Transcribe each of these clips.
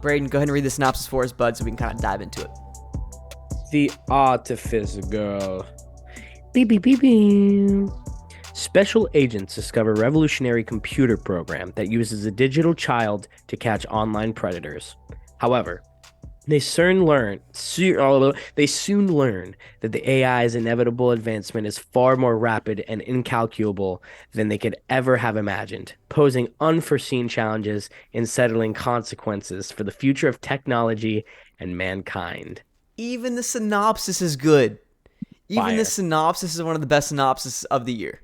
Brayden, go ahead and read the synopsis for us, bud, so we can kind of dive into it. The Artifice girl. Beep, beep, beep, beep. Special agents discover revolutionary computer program that uses a digital child to catch online predators. However, they soon learn that the AI's inevitable advancement is far more rapid and incalculable than they could ever have imagined, posing unforeseen challenges and settling consequences for the future of technology and mankind. Even the synopsis is good. Even the Fire. synopsis is one of the best synopses of the year.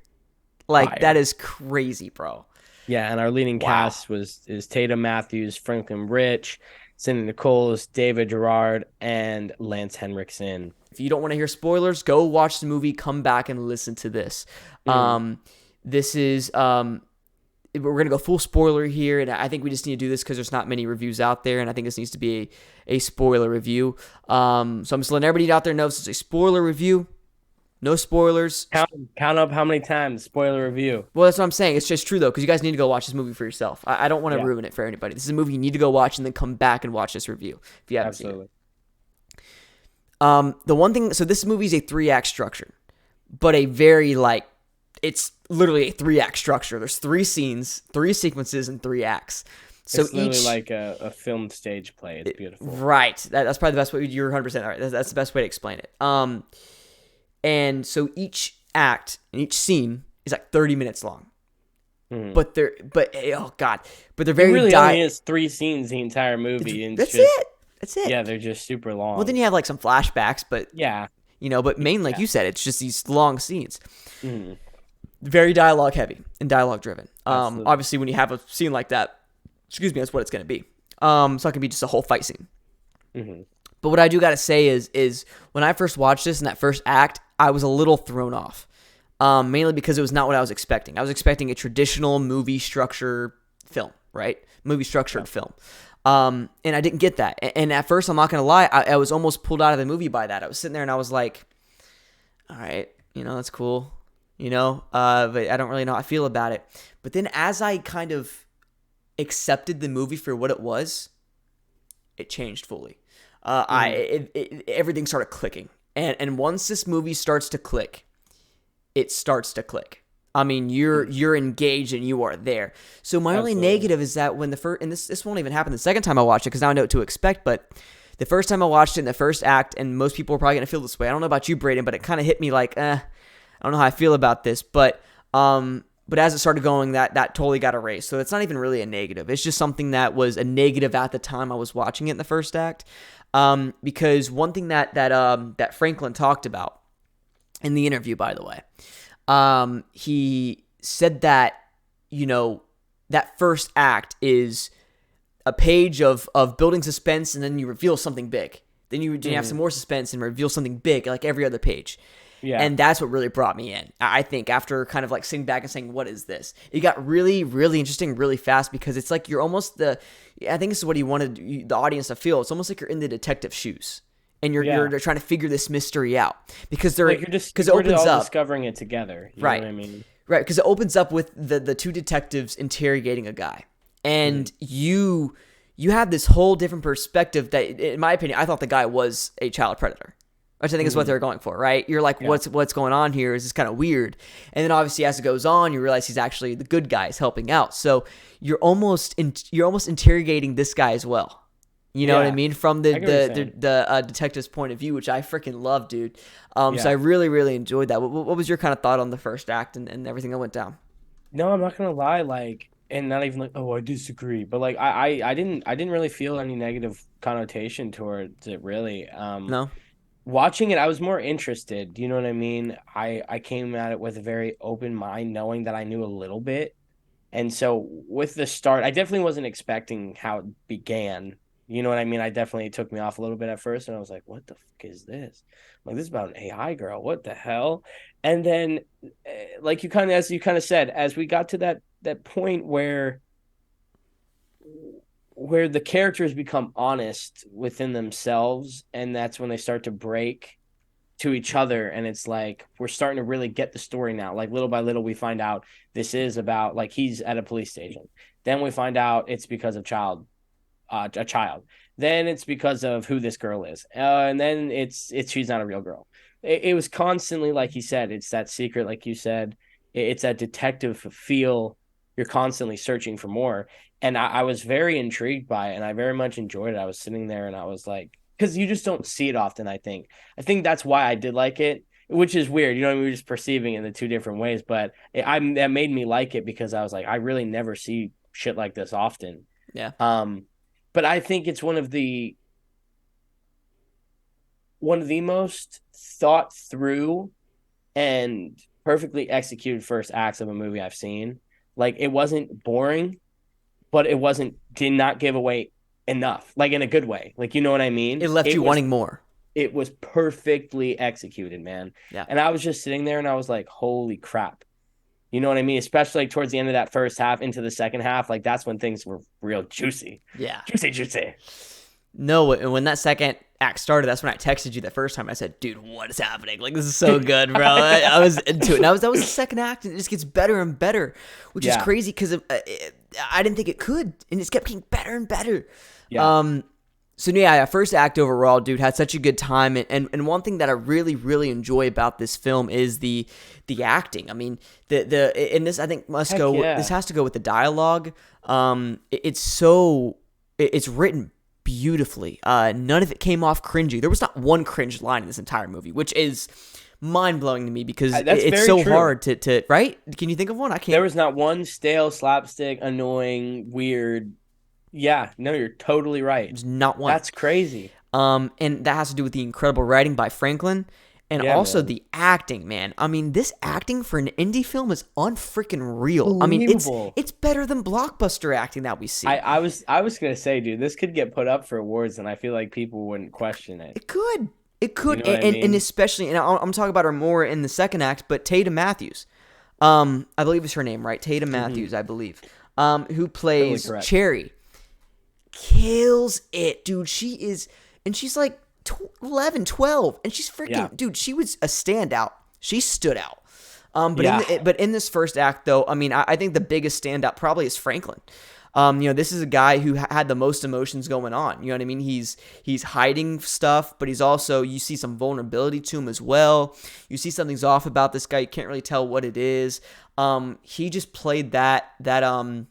Like, that Fire. is crazy, bro. Yeah, and our leading Wow. cast is Tatum Matthews, Franklin Rich, Cindy Nichols, David Gerard, and Lance Henriksen. If you don't want to hear spoilers, go watch the movie, come back and listen to this. Mm. This is we're gonna go full spoiler here, and I think we just need to do this because there's not many reviews out there, and I think this needs to be a spoiler review. So I'm just letting everybody out there know this is a spoiler review. No spoilers. Count up how many times. Spoiler review. Well, that's what I'm saying. It's just true, though, because you guys need to go watch this movie for yourself. I don't want to Yeah, ruin it for anybody. This is a movie you need to go watch and then come back and watch this review if you haven't seen absolutely. it. The one thing, so this movie is a 3-act structure, but a very, it's literally a 3-act structure. There's 3 scenes, 3 sequences, and 3 acts. So It's literally each, like a filmed stage play. It's beautiful. right. That's probably the best way. You're 100% right. That's the best way to explain it. And so each act and each scene is like 30 minutes long. Mhm. But they're It very really only is 3 scenes the entire movie, and That's it's just, it. That's it. yeah, they're just super long. Well, then you have like some flashbacks, but yeah. but mainly, like you said, it's just these long scenes. Mhm. Very dialogue heavy and dialogue driven. Absolutely. Obviously, when you have a scene like that, that's what it's going to be. It's not going to be just a whole fight scene. Mhm. But what I do got to say is when I first watched this in that first act, I was a little thrown off. Mainly because it was not what I was expecting. I was expecting a traditional movie structure film, right? Movie structured film. And I didn't get that. And at first, I'm not going to lie, I was almost pulled out of the movie by that. I was sitting there and I was like, all right, that's cool, but I don't really know how I feel about it. But then as I kind of accepted the movie for what it was, it changed fully. Everything started clicking. And once this movie starts to click, it starts to click. I mean, you're engaged and you are there. So my only negative is that when the first, and this won't even happen the second time I watch it because now I know what to expect, but the first time I watched it in the first act, and most people are probably going to feel this way. I don't know about you, Brayden, but it kind of hit me like, I don't know how I feel about this. But as it started going, that totally got erased. So it's not even really a negative. It's just something that was a negative at the time I was watching it in the first act. Because one thing that Franklin talked about in the interview, by the way, he said that, that first act is a page of building suspense, and then you reveal something big. Then you have some more suspense and reveal something big, like every other page. Yeah. And that's what really brought me in. I think after kind of like sitting back and saying, what is this? It got really, really interesting really fast because it's like you're almost I think this is what he wanted the audience to feel. It's almost like you're in the detective's shoes. And you're trying to figure this mystery out. Because it opens up. Discovering it together. You right. know what I mean? Right. Because it opens up with the 2 detectives interrogating a guy. And you have this whole different perspective that, in my opinion, I thought the guy was a child predator. Which I think is what they're going for, right? You're like, what's going on here? Is this kind of weird? And then obviously as it goes on, you realize he's actually the good guy, is helping out. So you're almost interrogating this guy as well. You know what I mean? From the detective's point of view, which I freaking love, dude. So I really, really enjoyed that. What was your kind of thought on the first act and everything that went down? No, I'm not gonna lie, and not even like, oh, I disagree, but I didn't really feel any negative connotation towards it, really. No? Watching it, I was more interested. You know what I mean? I came at it with a very open mind, knowing that I knew a little bit. And so with the start, I definitely wasn't expecting how it began. You know what I mean? I definitely it took me off a little bit at first, and I was like, what the fuck is this? I'm like, this is about an AI girl. What the hell? And then, as you kind of said, as we got to that point where the characters become honest within themselves, and that's when they start to break to each other, and it's like we're starting to really get the story now. Like little by little we find out this is about, like, he's at a police station, then we find out it's because of child a child. Then it's because of who this girl is, and then it's she's not a real girl. It was constantly, like he said, it's that secret, like you said, it's that detective feel. You're constantly searching for more, and I was very intrigued by it, and I very much enjoyed it. I was sitting there, and I was like, because you just don't see it often. I think that's why I did like it, which is weird. You know, we were just perceiving it in the two different ways, but that made me like it because I was like, I really never see shit like this often. Yeah. Um, but I think it's one of the most thought through and perfectly executed first acts of a movie I've seen. Like, it wasn't boring, but did not give away enough, like in a good way. Like, you know what I mean? It left you wanting more. It was perfectly executed, man. Yeah. And I was just sitting there and I was like, holy crap. You know what I mean? Especially like towards the end of that first half into the second half, like that's when things were real juicy. Yeah. Juicy, juicy. No, and when that second act started, that's when I texted you the first time. I said, "Dude, what is happening? Like, this is so good, bro." I was into it. And that was the second act, and it just gets better and better, which is crazy because I didn't think it could, and it just kept getting better and better. Yeah. So yeah, first act overall, dude, had such a good time, and one thing that I really really enjoy about this film is the acting. I mean, and this I think must Heck go. yeah. This has to go with the dialogue. It's written beautifully. None of it came off cringy. There was not one cringe line in this entire movie, which is mind-blowing to me because That's it's very so true. hard to right? Can you think of one? I can't. There was not one stale, slapstick, annoying, weird. Yeah, no, you're totally right. There's not one. That's crazy. And that has to do with the incredible writing by Franklin and Yeah, also man. the acting, man. I mean, this acting for an indie film is unfreaking real. I mean, Believable. it's better than blockbuster acting that we see. I was gonna say, dude, this could get put up for awards, and I feel like people wouldn't question it. It could. It could. You know what I And mean? especially, and I'm talking about her more in the second act, but Tatum Matthews. I believe is her name, right? Tatum Matthews, I believe. Who plays correct. Cherry. Kills it, dude. She is, and she's like 11, 12, and she's freaking, Yeah. dude, she was a standout. She stood out. Yeah. But in this first act, though, I mean, I think the biggest standout probably is Franklin. This is a guy who had the most emotions going on. You know what I mean? He's hiding stuff, but he's also, you see some vulnerability to him as well. You see something's off about this guy. You can't really tell what it is. He just played that side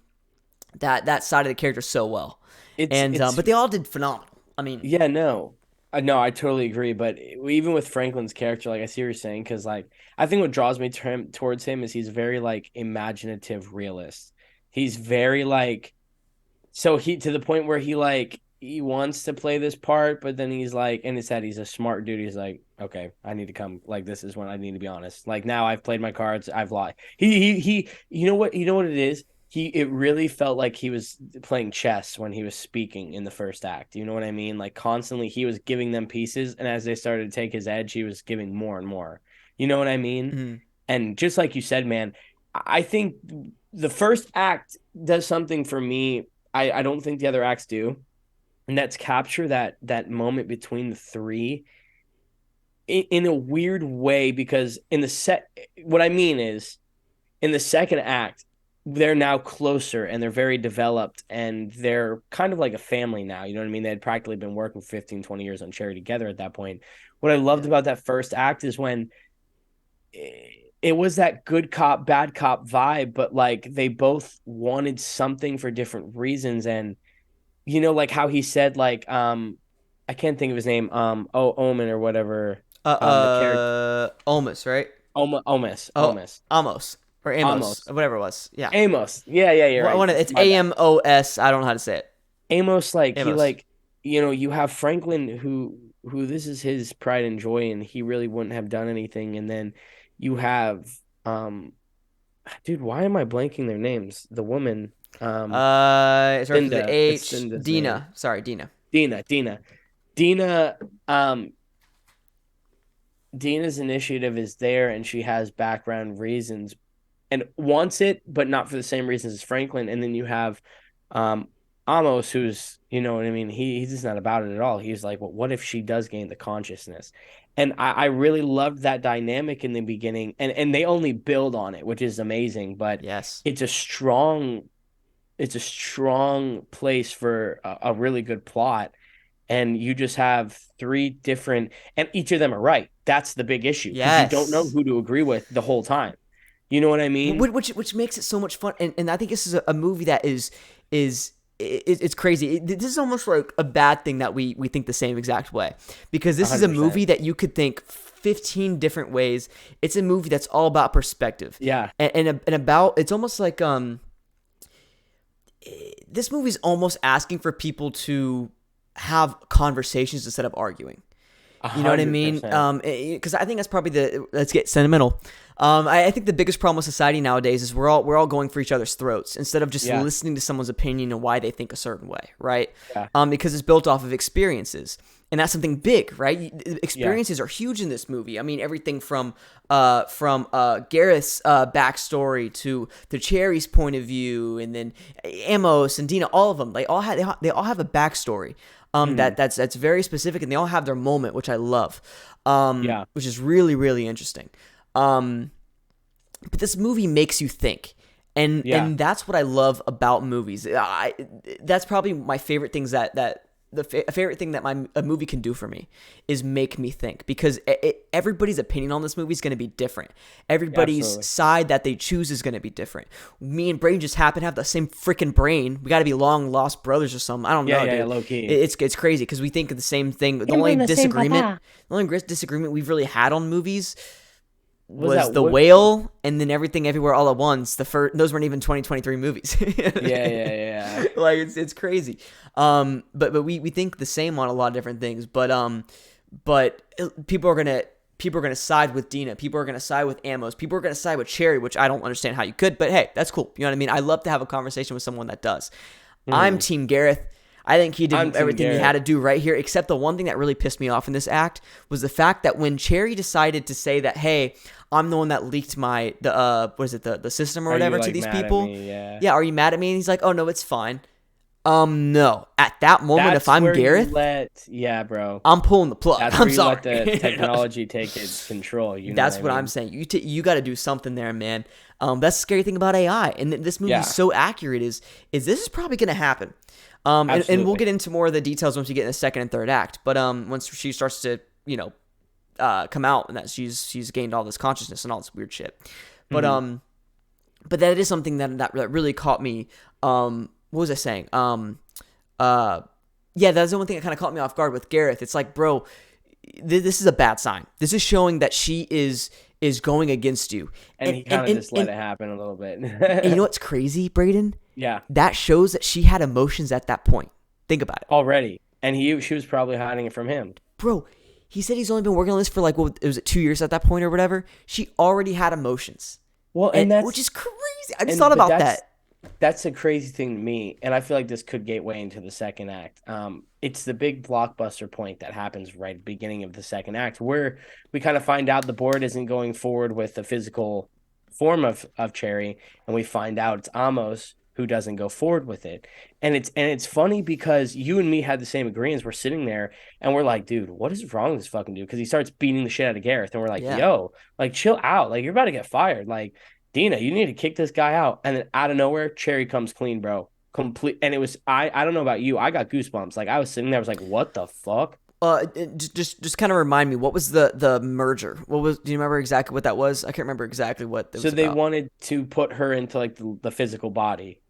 of the character so well. But they all did phenomenal. I mean, Yeah, no. No, I totally agree. But even with Franklin's character, like I see what you're saying, because like I think what draws me towards him is he's very like imaginative realist. He's very like he to the point where he wants to play this part, but then he's like in his head he's a smart dude. He's like, okay, I need to come. Like this is when I need to be honest. Like now I've played my cards. I've lied. He. You know what it is. It really felt like he was playing chess when he was speaking in the first act. You know what I mean? Like constantly he was giving them pieces, and as they started to take his edge, he was giving more and more. You know what I mean? mhm. And just like you said, man, I think the first act does something for me I don't think the other acts do. And that's capture that moment between the three in a weird way, because what I mean is in the second act they're now closer and they're very developed and they're kind of like a family now. You know what I mean? They had practically been working 15, 20 years on Cherry together at that point. What I loved about that first act is when it was that good cop, bad cop vibe, but like they both wanted something for different reasons. And like how he said, like, I can't think of his name, Omen or whatever. The character Almost, right? Omis. Oh, Amos or Amos, Amos. or whatever it was. Yeah. Amos. Yeah, you're right. It's My bad. Amos. I don't know how to say it. Amos, like he Amos. like you have Franklin who this is his pride and joy, and he really wouldn't have done anything. And then you have dude, why am I blanking their names? The woman, It starts with Cinda. the It's H. Cinda's Dina. name. Sorry, Dina. Dina. Dina's initiative is there, and she has background reasons and wants it, but not for the same reasons as Franklin. And then you have Amos, who's, you know what I mean? He's just not about it at all. He's like, well, what if she does gain the consciousness? And I really loved that dynamic in the beginning, and they only build on it, which is amazing. But Yes. it's a strong it's a strong place for a really good plot, and you just have three different, and each of them are right. That's the big issue because you don't know Yes. who to agree with the whole time. You know what I mean? Which makes it so much fun, and I think this is a movie that is it's crazy. This is almost like a bad thing that we think the same exact way, because this is a 100%. movie that you could think 15 different ways. It's a movie that's all about perspective, Yeah. and about, it's almost like this movie's almost asking for people to have conversations instead of arguing. A You know what I hundred mean? percent. Because I think that's probably let's get sentimental. I think the biggest problem with society nowadays is we're all going for each other's throats instead of just Yeah. listening to someone's opinion and why they think a certain way, right? Yeah. Because it's built off of experiences, and that's something big, right? Yeah. Experiences are huge in this movie. I mean, everything from Gareth's backstory to Cherry's point of view, and then Amos and Dina, all of them, they all have a backstory. Mhm. That's very specific, and they all have their moment, which I love, Yeah. which is really really interesting. Um, but this movie makes you think, and Yeah. and that's what I love about movies. That's probably my favorite things a favorite thing that a movie can do for me is make me think, because everybody's opinion on this movie is going to be different. Everybody's Absolutely. side that they choose is going to be different. Me and Brayden just happen to have the same freaking brain. We got to be long lost brothers or something. I don't Yeah. know, Yeah. Yeah. dude. Low key. It's crazy because we think of the same thing. We're the same papa. The only disagreement we've really had on movies Was was that The what? Whale and then Everything Everywhere All at Once. Those weren't even 2023 movies. Yeah. Yeah. Yeah. Like it's crazy. But we think the same on a lot of different things. But people are gonna side with Dina. People are gonna side with Amos. People are gonna side with Cherry, which I don't understand how you could. But hey, that's cool. You know what I mean? I love to have a conversation with someone that does. I'm Mhm. Team Gareth. I think he I'm did Team everything he Garrett. had to do right here, except the one thing that really pissed me off in this act was the fact that when Cherry decided to say that, hey, I'm the one that leaked what is it, the system or Are you whatever to like these mad at people. me? Yeah. Yeah, are you mad at me? And he's like, oh no, it's fine. No. At that moment, if That's I'm where you Gareth, let, yeah, bro. I'm pulling the plug. That's I'm where you let sorry. the You know? technology take its control. You know what That's I what I'm mean? saying. You got to do something there, man. That's the scary thing about AI, and this movie's Yeah, so accurate. Is this is probably going to happen? And we'll absolutely. get into more of the details once we get in the second and third act. But once she starts to come out and that she's gained all this consciousness and all this weird shit. But Hmm. but that is something that really caught me. What was I saying? Yeah, that's the one thing that kind of caught me off guard with Gareth. It's like, bro, this is a bad sign. This is showing that she is going against you. And he kind of just let it happen a little And you know bit. what's crazy, Brayden? Yeah, That shows that she had emotions at that point. Think about it. already. And she was probably hiding it from him. Bro, he said he's only been working on this for like, what was it, 2 years at that point or whatever? She already had emotions. Well, And and which is crazy. I just and thought but about that. that's a crazy thing to me, and I feel like this could gateway into the second act. It's the big blockbuster point that happens right at the beginning of the second act, where we kind of find out the board isn't going forward with the physical form of Cherry, and we find out it's Amos who doesn't go forward with it. And it's funny because you and me had the same agreements. We're sitting there and we're like, dude, what is wrong with this fucking dude? Because he starts beating the shit out of Gareth, and we're like, Yeah. yo, like chill out, like you're about to get fired, like. Dina, you need to kick this guy out. And then out of nowhere, Cherry comes clean, bro. Complete. And it was, I don't know about you. I got goosebumps. Like I was sitting there, I was like, what the fuck? Just kind of remind me, what was the merger? Do you remember exactly what that was? I can't remember exactly what it So was they about. wanted to put her into like the physical body.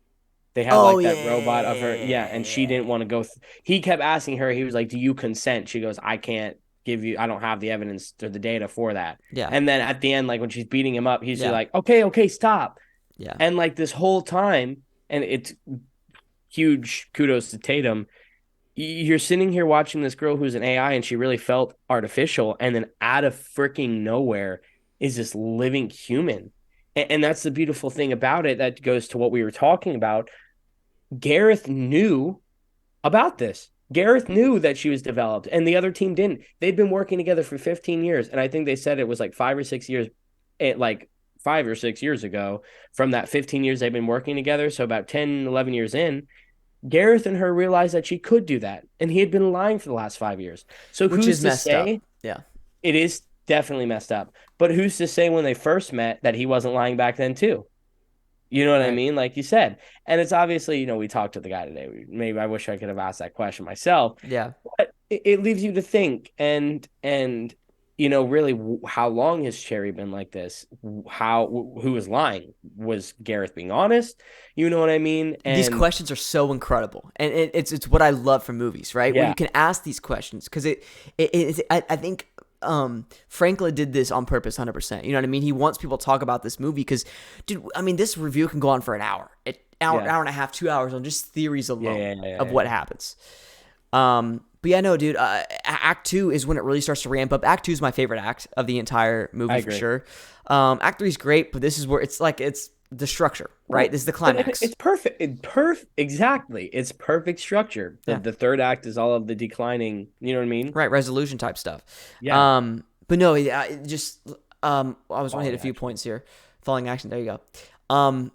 They had Oh like yeah, that robot of her. Yeah. yeah, And she yeah, didn't want to go. He kept asking her, he was like, do you consent? She goes, I can't give you, I don't have the evidence or the data for that. yeah, And then at the end, like when she's beating him up, he's just yeah, like, okay, okay, stop. yeah. And like this whole time, and it's huge kudos to Tatum. You're sitting here watching this girl who's an AI and she really felt artificial, and then out of freaking nowhere is this living human. And that's the beautiful thing about it that goes to what we were talking about. Gareth knew about this. Gareth knew that she was developed, and the other team didn't. They'd been working together for 15 years, and I think they said it was like 5 or 6 years, like 5 or 6 years ago, from that 15 years they've been working together. So about 10, 11 years in, Gareth and her realized that she could do that, and he had been lying for the last 5 years. So Which who's is to messed up. say Yeah. it is definitely messed up? But who's to say when they first met that he wasn't lying back then too? You know what I Right. mean? Like you said. And it's obviously, we talked to the guy today. Maybe I wish I could have asked that question myself, Yeah. but it leaves you to think. And really, how long has Cherry been like this? Who was lying? Was Gareth being honest? You know what I mean? These And questions are so incredible, and it's what I love from movies, right? When yeah, you can ask these questions, because I think Franklin did this on purpose, 100%. You know what I mean? He wants people to talk about this movie because, dude, I mean, this review can go on for an hour, yeah, hour and a half, 2 hours on just theories yeah, alone yeah, yeah, of yeah. what happens. But yeah, no, dude. Act two is when it really starts to ramp up. Act two is my favorite act of the entire I movie for agree. sure. Act three is great, but this is where it's the structure, right? No, This is the and climax. it's perfect. Exactly. It's perfect structure. The Yeah. the third act is all of the declining. You know what I mean? Right, resolution type stuff. Yeah. But no, yeah, just I was want to hit Falling a few action. points here. Falling action. There you go.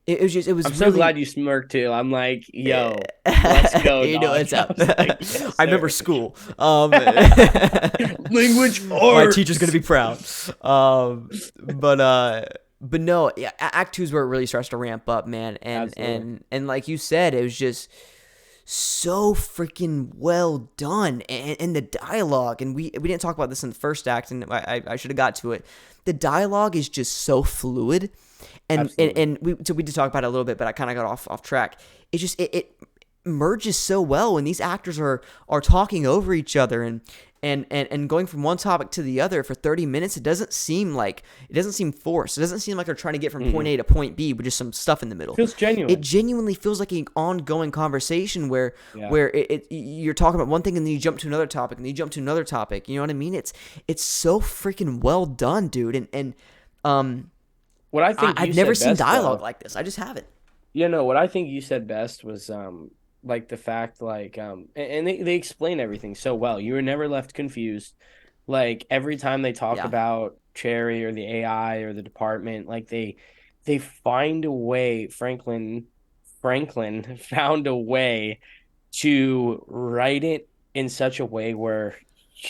It was I'm so really. glad you smirked too. I'm like, yo, let's go, You know dog. what's I up. was like, yes, I remember sir. school. Language My teacher's gonna arts. be proud. But no, yeah, Act two is where it really starts to ramp up, man. And Absolutely. and like you said, it was just so freaking well done, and the dialogue, and we didn't talk about this in the first act, and I should have got to it. The dialogue is just so fluid, and Absolutely. we did talk about it a little bit, but I kind of got off track. It's just it merges so well when these actors are talking over each other and going from one topic to the other for 30 minutes. It doesn't seem forced. It doesn't seem like they're trying to get from point Mm-mm. A to point B with just some stuff in the middle. Feels It genuine. genuinely feels like an ongoing conversation where Yeah. you're talking about one thing and then you jump to another topic and then you jump to another topic. You know what I mean? It's so freaking well done, dude. And What I think you I've never said seen best dialogue though. like this. I just haven't. What I think you said best was like the fact like and they explain everything so well. You were never left confused. Like every time they talk Yeah. about Cherry or the AI or the department, like they find a way, Franklin found a way to write it in such a way where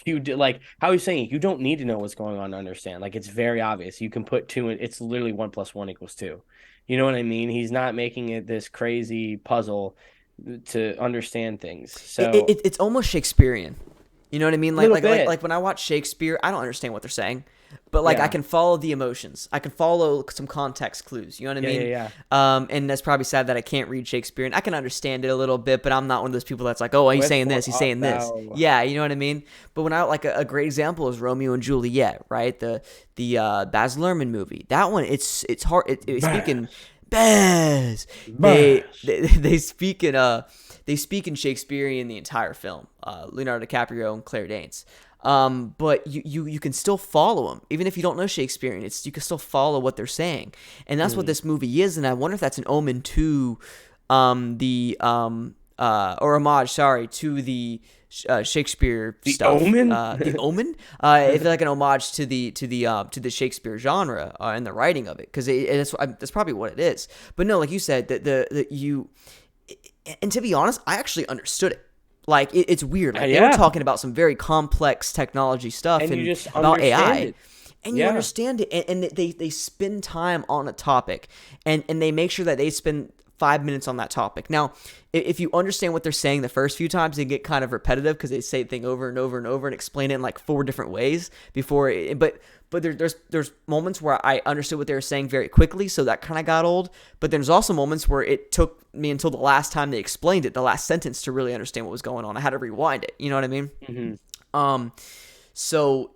you do, like how he's saying, you don't need to know what's going on to understand. Like it's very obvious. You can put two in, it's literally 1 + 1 = 2. You know what I mean? He's not making it this crazy puzzle to understand things. So It's almost Shakespearean. You know what I mean? a little bit. Like when I watch Shakespeare, I don't understand what they're saying, but like I Yeah. can follow the emotions. I can follow some context clues. You know what I Yeah, yeah, mean? yeah. And that's probably sad that I can't read Shakespeare, and I can understand it a little bit, but I'm not one of those people that's like, oh, he's saying Wherefore this, he's art saying this. thou? Yeah, you know what I mean. But when I like a great example is Romeo and Juliet, right? The Baz Luhrmann movie. That one, it's hard. Speaking Bash. Bez, Bash. they speak in Shakespearean the entire film. Leonardo DiCaprio and Claire Danes. But you can still follow them even if you don't know Shakespearean. You can still follow what they're saying, and that's what Mm. this movie is. And I wonder if that's an omen to the or homage, sorry, to the Shakespeare The stuff. Omen? The Omen. If like an homage to the Shakespeare genre and the writing of it, because that's probably what it is. But no, like you said, and to be honest, I actually understood it. Like it's weird. Like they were Yeah. talking about some very complex technology stuff And you and just about understand AI, it. and you Yeah. understand it, and they spend time on a topic, and they make sure that they spend 5 minutes on that topic. Now, if you understand what they're saying the first few times, they get kind of repetitive because they say the thing over and over and over and explain it in like 4 different ways before. But there's moments where I understood what they were saying very quickly, so that kind of got old. But there's also moments where it took me until the last time they explained it, the last sentence, to really understand what was going on. I had to rewind it. You know what I mean? Hmm. Um, so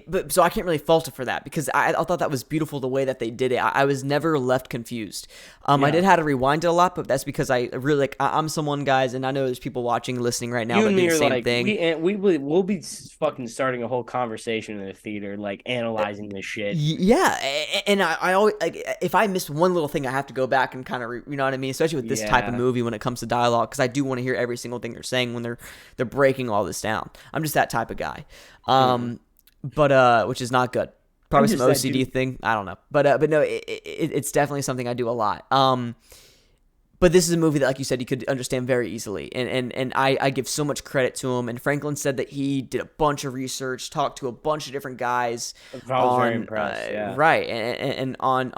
but so I can't really fault it for that because I thought that was beautiful the way that they did it. I was never left confused. I Yeah. did have to rewind it a lot, but that's because I really like I'm someone, guys, and I know there's people watching, listening right now You that and do me the are same like thing. we'll be fucking starting a whole conversation in the theater, like analyzing this shit. Yeah, and I always like if I miss one little thing, I have to go back and kind of you know what I mean. Especially with this type of Yeah. movie when it comes to dialogue, because I do want to hear every single thing they're saying when they're breaking all this down. I'm just that type of guy. Mm. But which is not good. I'm Probably some just that OCD dude. thing. I don't know. But no, it's definitely something I do a lot. But this is a movie that, like you said, you could understand very easily. And I give so much credit to him. And Franklin said that he did a bunch of research, talked to a bunch of different guys I was very impressed. right. And on,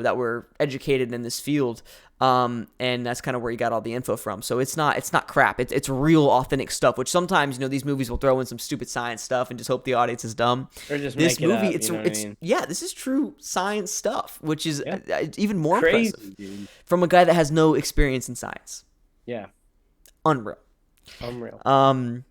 that were educated in this field. And that's kind of where he got all the info from. So it's not crap. It's real authentic stuff, which sometimes, these movies will throw in some stupid science stuff and just hope the audience is dumb. Or just this make movie, it up, it's yeah, this is true science stuff, which is even more Crazy, impressive dude. from a guy that has no experience in science. Yeah. Unreal. But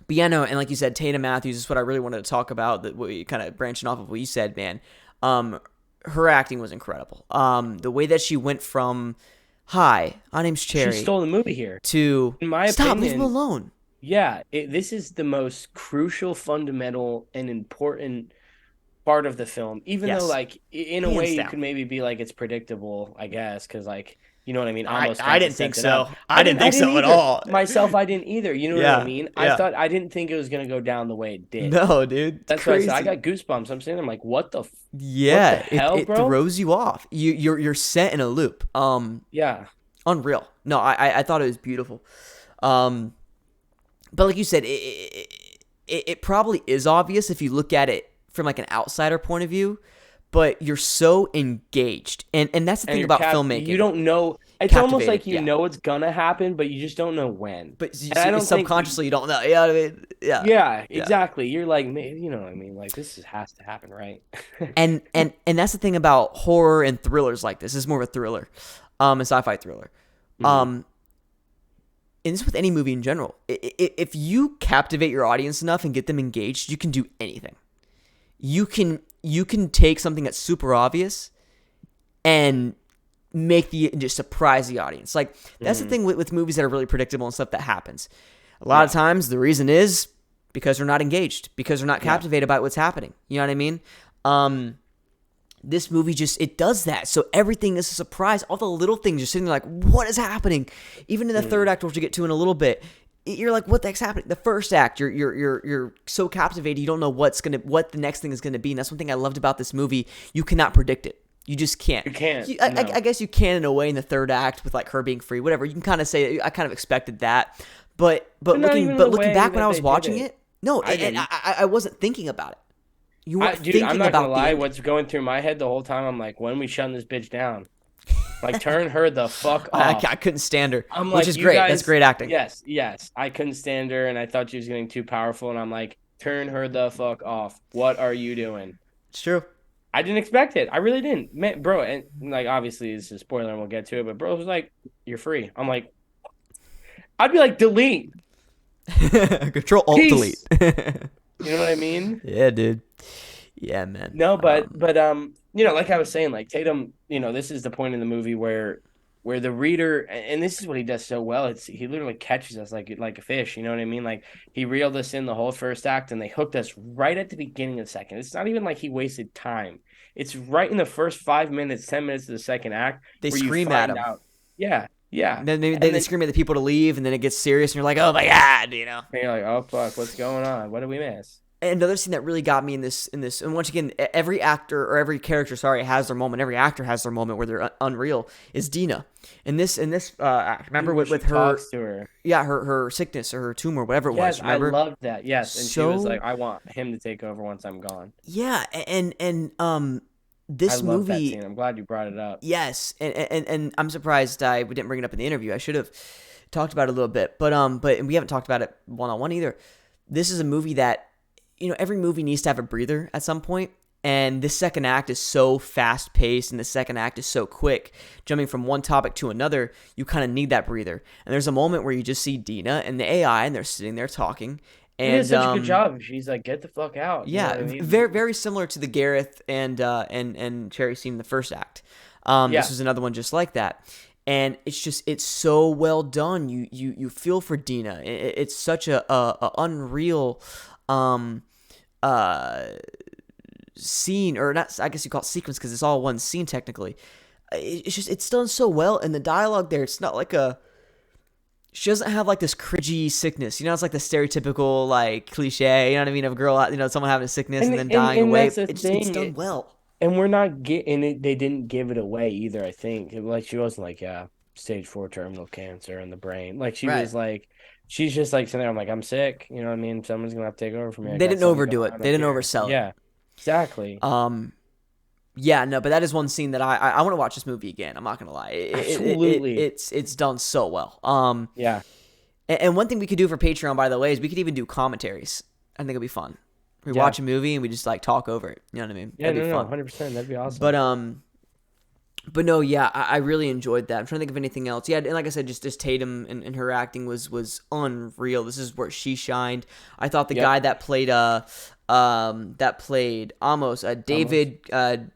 yeah, no, and like you said, Tatum Matthews is what I really wanted to talk about. That we kind of branching off of what you said, man. Her acting was incredible. The way that she went from "Hi, my name's Cherry," She stole the movie here. To in my "Stop, opinion, leave him alone." Yeah, this is the most crucial, fundamental, and important part of the film. Even though, like, in a way, you could maybe be like, it's predictable, I guess, because, like, you know what I mean? I didn't think so. I didn't think so at all. Myself, I didn't either. You know what I mean? I didn't think it was gonna go down the way it did. No, dude. That's crazy. why I said I got goosebumps. I'm saying, I'm like, what the? Yeah, what the hell, it bro? throws you off. You're set in a loop. Yeah. Unreal. No, I thought it was beautiful. But like you said, it probably is obvious if you look at it from like an outsider point of view, but you're so engaged. And that's the thing about filmmaking. You don't know. It's almost like you know it's gonna happen, but you just don't know when. But subconsciously you don't know. You know what I mean? Yeah. Yeah, exactly. You're like, you know what I mean? Like, this has to happen, right? and that's the thing about horror and thrillers like this. This is more of a thriller, a sci-fi thriller. And this with any movie in general. If you captivate your audience enough and get them engaged, you can do anything. You can take something that's super obvious and just surprise the audience. Like, that's the thing with movies that are really predictable and stuff that happens. A lot of times the reason is because they're not engaged, because they're not captivated by what's happening. You know what I mean? This movie it does that. So everything is a surprise. All the little things, you're sitting there like, what is happening? Even in the third act, which we'll get to in a little bit, you're like, what the heck's happening? The first act, you're so captivated, you don't know what the next thing is gonna be. And that's one thing I loved about this movie. You cannot predict it. You just can't. You can't. I guess you can in a way in the third act with like her being free, whatever. You can kind of say I kind of expected that, but looking back when I was watching it, no, I wasn't thinking about it. You weren't thinking about it. I'm not gonna lie. What's going through my head the whole time? I'm like, when we shutting this bitch down? Like, turn her the fuck off. I couldn't stand her, which like, is great. That's great acting. Yes. I couldn't stand her, and I thought she was getting too powerful, and I'm like, turn her the fuck off. What are you doing? It's true. I didn't expect it. I really didn't. Man, bro, and like, obviously, it's a spoiler, and we'll get to it, but bro was like, you're free. I'm like, I'd be like, delete. Control Alt Delete. You know what I mean? Yeah, dude. Yeah, man. No, but like I was saying, like, Tatum, this is the point in the movie where the reader, and this is what he does so well, he literally catches us like a fish, you know what I mean? Like, he reeled us in the whole first act, and they hooked us right at the beginning of the second. It's not even like he wasted time. It's right in the first 5 minutes, 10 minutes of the second act. They scream at him. Yeah. And then they scream at the people to leave, and then it gets serious, and you're like, oh my God, And you're like, oh fuck, what's going on? What did we miss? Another scene that really got me in this, and once again, every actor or every character, has their moment. Every actor has their moment where they're unreal. Is Dina in this act? Remember with her, talks to her, her sickness or her tumor, whatever it was. Remember? I loved that. Yes, and she was like, I want him to take over once I'm gone. Yeah, and this movie. That scene. I'm glad you brought it up. Yes, and I'm surprised we didn't bring it up in the interview. I should have talked about it a little bit, but we haven't talked about it one-on-one either. This is a movie that, every movie needs to have a breather at some point, and this second act is so fast-paced, and the second act is so quick. Jumping from one topic to another, you kind of need that breather. And there's a moment where you just see Dina and the AI, and they're sitting there talking. And she did such a good job. She's like, get the fuck out. Yeah, you know what I mean? Very, very similar to the Gareth and Cherry scene in the first act. This was another one just like that. And it's so well done. You feel for Dina. It's such a unreal scene, or not, I guess you call it sequence, because it's all one scene technically. It's done so well, and the dialogue there, it's not like she doesn't have like this cringy sickness, it's like the stereotypical like cliche, you know what I mean, of a girl, someone having a sickness and then dying away. It's done well. And we're not getting it. They didn't give it away either. I think like she wasn't like, yeah, stage 4 terminal cancer in the brain. Like she Right. was like, she's just like sitting there. I'm like, I'm sick. You know what I mean? Someone's gonna have to take over for me. I They got didn't something overdo going it. on They up didn't here. oversell it. Yeah, exactly. Yeah, no, but that is one scene that I want to watch this movie again. I'm not gonna lie, Absolutely. it's done so well. Yeah. And one thing we could do for Patreon, by the way, is we could even do commentaries. I think it'd be fun. We Yeah. watch a movie and we just like talk over it. You know what I mean? Yeah. That'd be No. fun. 100%. That'd be awesome. But no, yeah, I really enjoyed that. I'm trying to think of anything else. Yeah, and like I said, just Tatum and her acting was unreal. This is where she shined. I thought the guy that played Amos, David Gerard.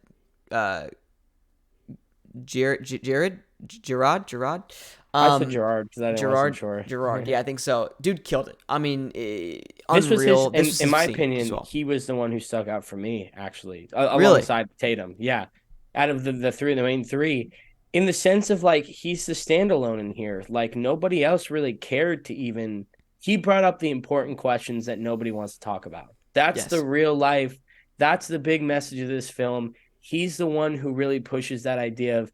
I said Gerard because I wasn't sure. Gerard. Yeah, I think so. Dude killed it. I mean, This was his, unreal. in my scene opinion, as well. he was the one who stuck out for me, actually, Really? alongside Tatum. Yeah. Out of the three, the main three, in the sense of like, he's the standalone in here. Like, nobody else really cared to even, he brought up the important questions that nobody wants to talk about. That's the real life. That's the big message of this film. He's the one who really pushes that idea of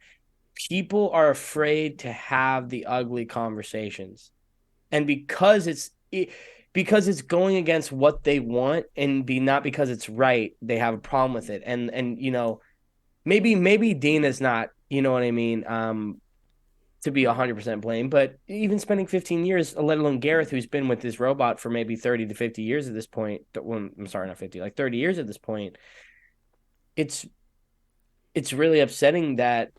people are afraid to have the ugly conversations. And because it's going against what they want and not because it's right, they have a problem with it. And you know, maybe Dina's not, you know what I mean, to be 100% blamed, but even spending 15 years, let alone Gareth, who's been with this robot for maybe 30 to 50 years at this point, well, I'm sorry, not 50, like 30 years at this point, it's really upsetting that.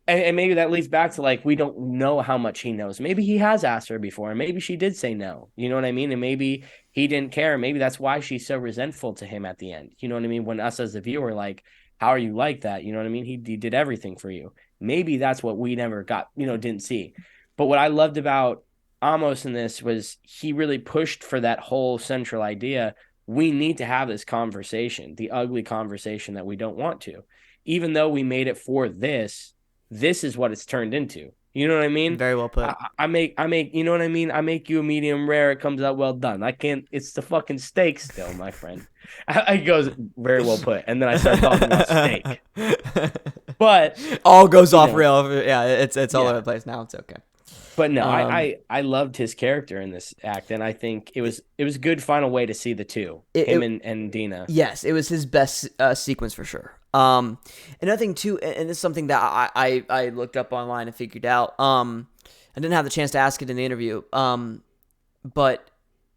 And maybe that leads back to like, we don't know how much he knows. Maybe he has asked her before, and maybe she did say no. You know what I mean? And maybe he didn't care. Maybe that's why she's so resentful to him at the end. You know what I mean? When us as the viewer, like, how are you like that? You know what I mean? He did everything for you. Maybe that's what we never got, didn't see. But what I loved about Amos in this was he really pushed for that whole central idea. We need to have this conversation, the ugly conversation that we don't want to. Even though we made it for this is what it's turned into. You know what I mean? Very well put. I make, you know what I mean? I make you a medium rare. It comes out well done. I can't, it's the fucking steak still, my friend. He goes, very well put. And then I start talking about steak. But all goes off rail. Yeah, it's all over the place now. It's okay. But no, I loved his character in this act, and I think it was a good final way to see the two, him and Dina. Yes, it was his best sequence for sure. Another thing too, and this is something that I looked up online and figured out. I didn't have the chance to ask it in the interview. But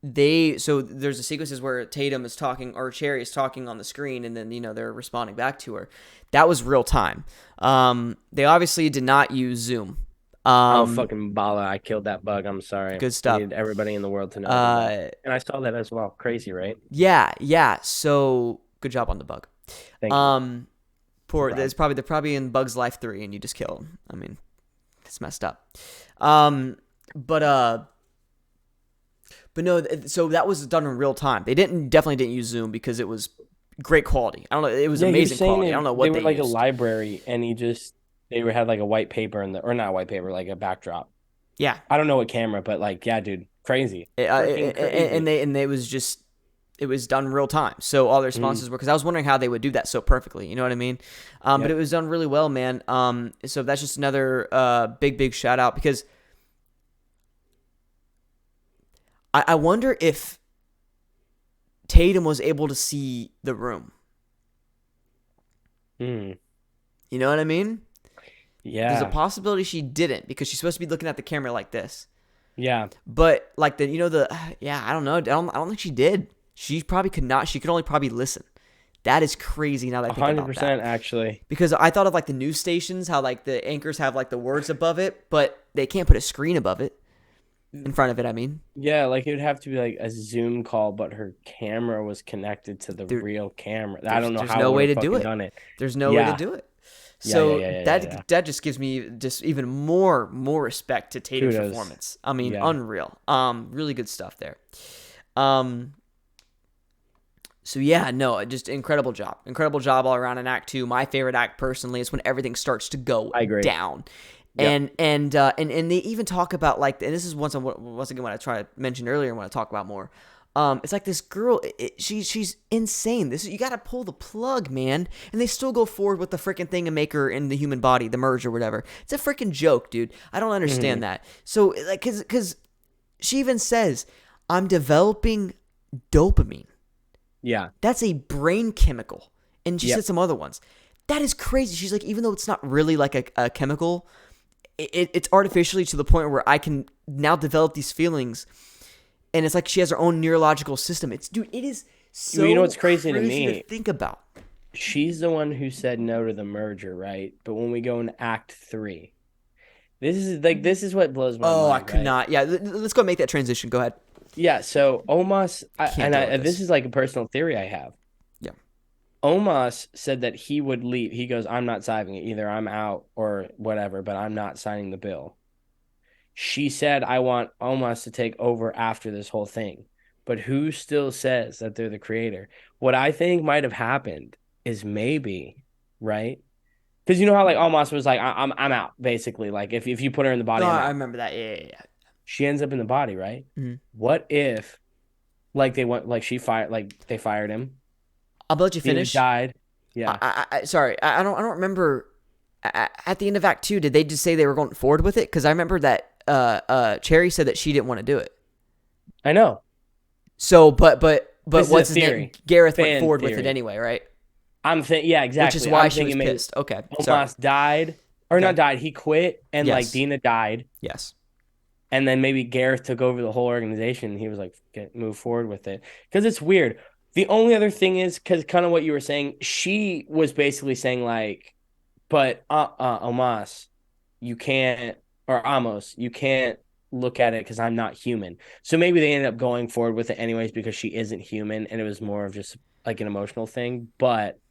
there's a sequences where Tatum is talking or Cherry is talking on the screen, and then they're responding back to her. That was real time. They obviously did not use Zoom. Fucking bala! I killed that bug. I'm sorry. Good stuff. I needed everybody in the world to know. And I saw that as well. Crazy, right? Yeah. So good job on the bug. Thank you. There's probably in Bug's Life 3, and you just kill him. I mean, it's messed up. But no. So that was done in real time. They definitely didn't use Zoom because it was great quality. I don't know. It was amazing quality. I don't know what they were like used. A library, and they had like a white paper or not white paper, like a backdrop. Yeah. I don't know what camera, but like, yeah, dude, crazy. Crazy. And it was done real time. So all the responses were, because I was wondering how they would do that so perfectly. You know what I mean? But it was done really well, man. So that's just another big shout out, because I wonder if Tatum was able to see the room. You know what I mean? Yeah. There's a possibility she didn't, because she's supposed to be looking at the camera like this. Yeah. But like I don't know. I don't think she did. She probably could not. She could only probably listen. That is crazy now that I think about that. 100% actually. Because I thought of like the news stations, how like the anchors have like the words above it, but they can't put a screen above it. In front of it, I mean. Yeah, like it would have to be like a Zoom call, but her camera was connected to the real camera. I don't know how. There's no way to do it. There's no way to do it. So that just gives me just even more respect to Tatum's performance. I mean, unreal. Really good stuff there. So yeah, no, just incredible job all around in Act 2. My favorite act personally is when everything starts to go down. Yep. And they even talk about like, and this is once again what I try to mention earlier and want to talk about more. It's like this girl. She's insane. You got to pull the plug, man. And they still go forward with the freaking thing and make her in the human body, the merge or whatever. It's a freaking joke, dude. I don't understand that. So like, cause she even says, "I'm developing dopamine." Yeah. That's a brain chemical, and she said some other ones. That is crazy. She's like, even though it's not really like a chemical, it's artificially to the point where I can now develop these feelings. And it's like she has her own neurological system. It is so you know what's crazy to me? to think about. She's the one who said no to the merger, right? But when we go into Act 3, this is what blows my mind. Oh, I could not. Yeah, let's go make that transition. Go ahead. Yeah, so Omos, this is like a personal theory I have. Yeah. Omos said that he would leave. He goes, "I'm not signing it. Either I'm out or whatever, but I'm not signing the bill." She said, "I want Omos to take over after this whole thing." But who still says that they're the creator? What I think might have happened is maybe, right? Because you know how like Omos was like, I'm out, basically. Like if you put her in the body, I remember that. Yeah. She ends up in the body, right? Mm-hmm. What if like they fired him? I'll let you finish. He died. Yeah. Sorry, I don't remember. At the end of Act 2, did they just say they were going forward with it? Because I remember that Cherry said that she didn't want to do it. I know. So, but what's his theory. name? Gareth Fan went forward theory. with it anyway, right? Yeah, exactly. Which is why she was pissed. Okay. Omos died, or not died. He quit, and like Dina died. Yes. And then maybe Gareth took over the whole organization. And he was like, move forward with it. Because it's weird. The only other thing is, because kind of what you were saying, she was basically saying like, but Omos, you can't, or Amos, you can't look at it because I'm not human. So maybe they ended up going forward with it anyways because she isn't human, and it was more of just like an emotional thing. But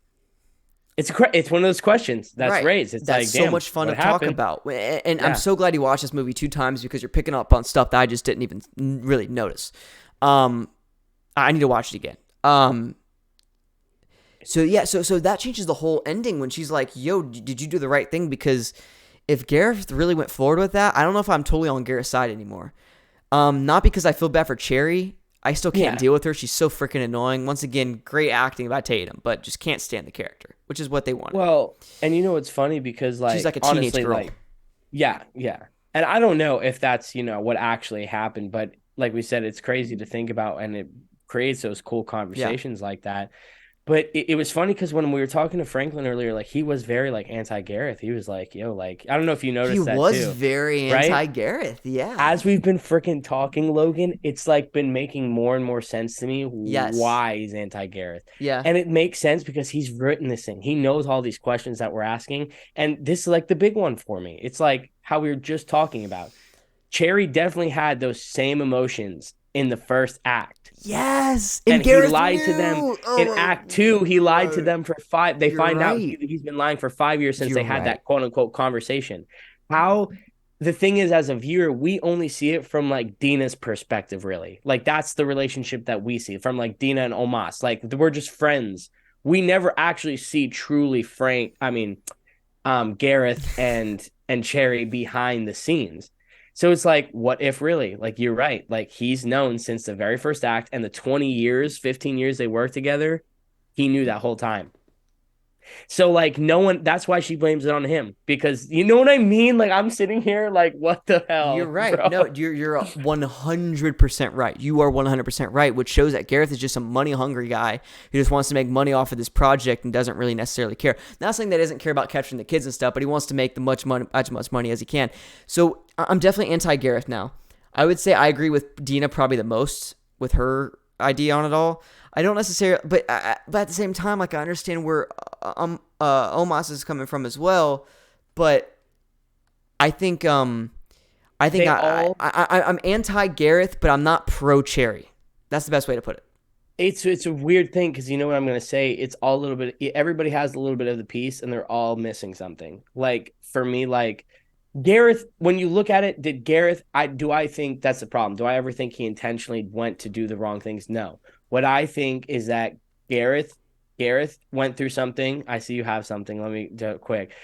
it's one of those questions that's raised. It's that's like, so much fun to talk about. And I'm so glad you watched this movie 2 times because you're picking up on stuff that I just didn't even really notice. I need to watch it again. So that changes the whole ending when she's like, "Yo, did you do the right thing?" Because if Gareth really went forward with that, I don't know if I'm totally on Gareth's side anymore. Not because I feel bad for Cherry. I still can't deal with her. She's so freaking annoying. Once again, great acting by Tatum, but just can't stand the character, which is what they wanted. Well, and you know what's funny because like she's like a teenage honestly, girl. Like, yeah. And I don't know if that's, what actually happened, but like we said, it's crazy to think about, and it creates those cool conversations like that. But it was funny because when we were talking to Franklin earlier, like he was very like anti-Gareth. He was like, "Yo, like I don't know if you noticed that too." He was very anti-Gareth, yeah. As we've been freaking talking, Logan, it's like been making more and more sense to me why he's anti-Gareth. Yeah, and it makes sense because he's written this thing. He knows all these questions that we're asking, and this is like the big one for me. It's like how we were just talking about. Cherry definitely had those same emotions in the first act. Yes, and Gareth he lied to them in Act 2. He lied to them for 5. They find out he's been lying for 5 years since they had that quote unquote conversation. How the thing is, as a viewer, we only see it from like Dina's perspective, really. Like that's the relationship that we see from like Dina and Omos. Like we're just friends. We never actually see truly Gareth and Cherry behind the scenes. So it's like, what if really? Like, you're right. Like, he's known since the very first act and the 15 years they worked together, he knew that whole time. So, like, no one, that's why she blames it on him. Because, you know what I mean? Like, I'm sitting here like, what the hell? You're right. Bro? No, you're 100% right. You are 100% right, which shows that Gareth is just a money-hungry guy who just wants to make money off of this project and doesn't really necessarily care. Not saying that he doesn't care about capturing the kids and stuff, but he wants to make as much money as he can. So, I'm definitely anti-Gareth now. I would say I agree with Dina probably the most with her idea on it all. I don't necessarily, but at the same time, like I understand where Omos is coming from as well. But I think I'm anti-Gareth, but I'm not pro-Cherry. That's the best way to put it. It's a weird thing because you know what I'm going to say? It's all a little bit, everybody has a little bit of the piece and they're all missing something. Like for me, like Gareth, when you look at it, do I think that's the problem? Do I ever think he intentionally went to do the wrong things? No. What I think is that Gareth went through something. I see you have something. Let me do it quick.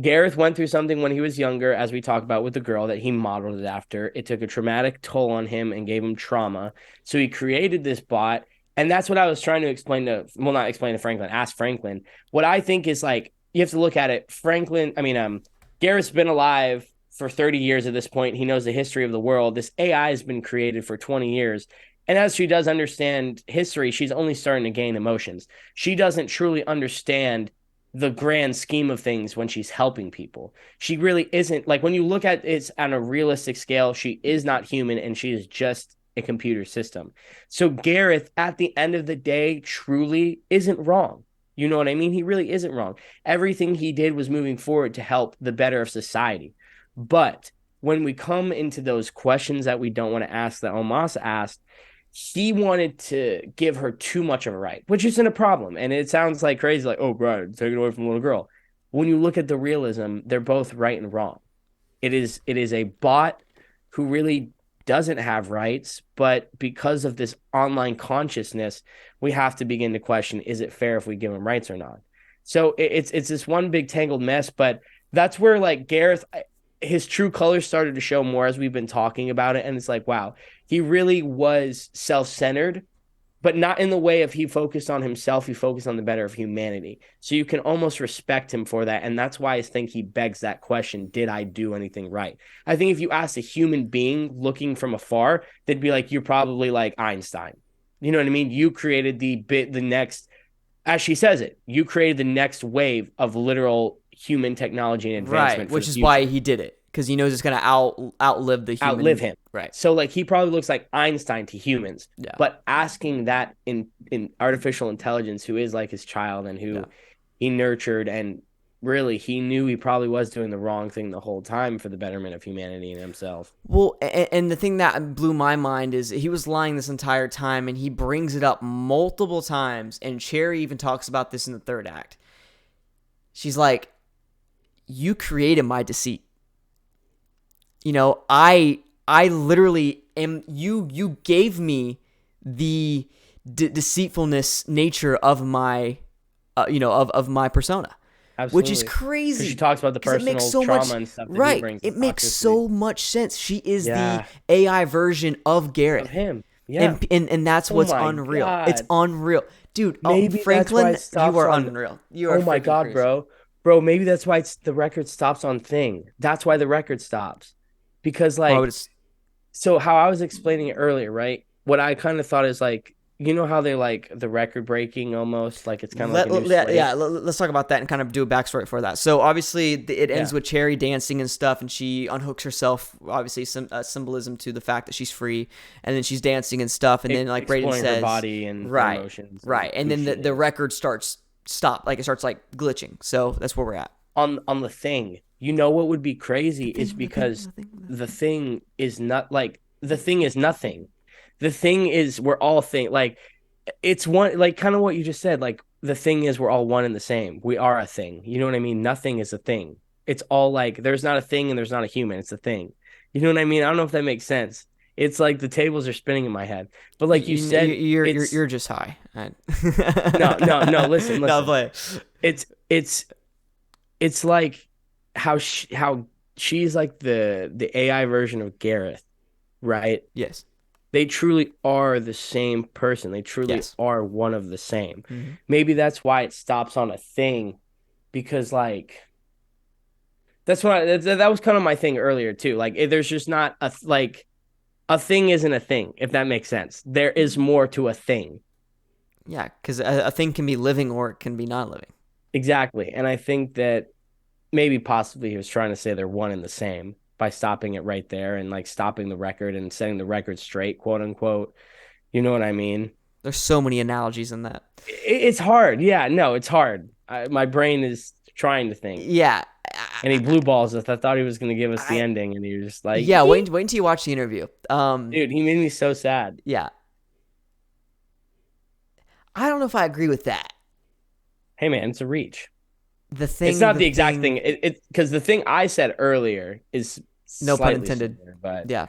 Gareth went through something when he was younger, as we talked about with the girl that he modeled it after. It took a traumatic toll on him and gave him trauma. So he created this bot. And that's what I was trying to explain to, well, not explain to Franklin, ask Franklin. What I think is like, you have to look at it. Gareth's been alive for 30 years at this point. He knows the history of the world. This AI has been created for 20 years. And as she does understand history, she's only starting to gain emotions. She doesn't truly understand the grand scheme of things when she's helping people. She really isn't, like, when you look at it on a realistic scale, she is not human and she is just a computer system. So Gareth, at the end of the day, truly isn't wrong. You know what I mean? He really isn't wrong. Everything he did was moving forward to help the better of society. But when we come into those questions that we don't want to ask, that Omas asked, he wanted to give her too much of a right, which isn't a problem. And it sounds like crazy, like, oh, bro, take it away from a little girl. When you look at the realism, they're both right and wrong. It is a bot who really doesn't have rights, but because of this online consciousness, we have to begin to question, is it fair if we give him rights or not? So it's this one big tangled mess, but that's where, like, Gareth, his true colors started to show more as we've been talking about it. And it's like, wow, he really was self-centered, but not in the way of he focused on himself. He focused on the better of humanity. So you can almost respect him for that. And that's why I think he begs that question. Did I do anything right? I think if you asked a human being looking from afar, they'd be like, you're probably like Einstein. You know what I mean? You created the next, as she says it, you created the next wave of literal human technology and advancement. Right, which is why he did it, because he knows it's going to outlive the human. Outlive him. Right. So, like, he probably looks like Einstein to humans. Yeah. But asking that in artificial intelligence, who is like his child and who he nurtured, and really he knew he probably was doing the wrong thing the whole time for the betterment of humanity and himself. Well, and the thing that blew my mind is he was lying this entire time, and he brings it up multiple times, and Cherry even talks about this in the third act. She's like, you created my deceit. You know, I literally am, you gave me the deceitfulness nature of my, of my persona. Absolutely. Which is crazy. She talks about the personal trauma and stuff that right. he brings. It makes so much sense. She is the AI version of Gareth. Of him. Yeah. And that's what's unreal. God. It's unreal. Dude, maybe Franklin, you are unreal. You are oh my God, crazy. Bro, maybe that's why the record stops on Thing. That's why the record stops. Because, like, so how I was explaining it earlier, right? What I kind of thought is, like, you know how they're, like, the record breaking almost? Like, it's kind of like a new slate. Yeah, let's talk about that and kind of do a backstory for that. So, obviously, it ends with Cherry dancing and stuff, and she unhooks herself, obviously, some symbolism to the fact that she's free, and then she's dancing and stuff, and then, like Brayden says... her body and emotions. Right, and then the record starts glitching. So, that's where we're at. On the Thing... You know what would be crazy is because the thing is not like the thing is nothing. The thing is we're all thing, like it's one, like kind of what you just said, like the thing is we're all one and the same. We are a thing. You know what I mean? Nothing is a thing. It's all like there's not a thing and there's not a human. It's a thing. You know what I mean? I don't know if that makes sense. It's like the tables are spinning in my head. But like you said, you're just high. No, listen. No, play. It's like how she's like the AI version of Gareth, right? Yes. They truly are the same person. They truly are one of the same. Mm-hmm. Maybe that's why it stops on a thing, because like that's what that was kind of my thing earlier too. Like there's just not a thing isn't a thing, if that makes sense. There is more to a thing. Yeah, because a thing can be living or it can be not living. Exactly, and I think that maybe possibly he was trying to say they're one and the same by stopping it right there and like stopping the record and setting the record straight, quote unquote. You know what I mean? There's so many analogies in that. It's hard. Yeah, no, it's hard. My brain is trying to think. Yeah. And he blue balls us. I thought he was going to give us the ending, and he was just like... Yeah, wait until you watch the interview. Dude, he made me so sad. Yeah. I don't know if I agree with that. Hey, man, it's a reach. It's not the exact thing. Because the thing I said earlier is no pun intended. Similar, but yeah,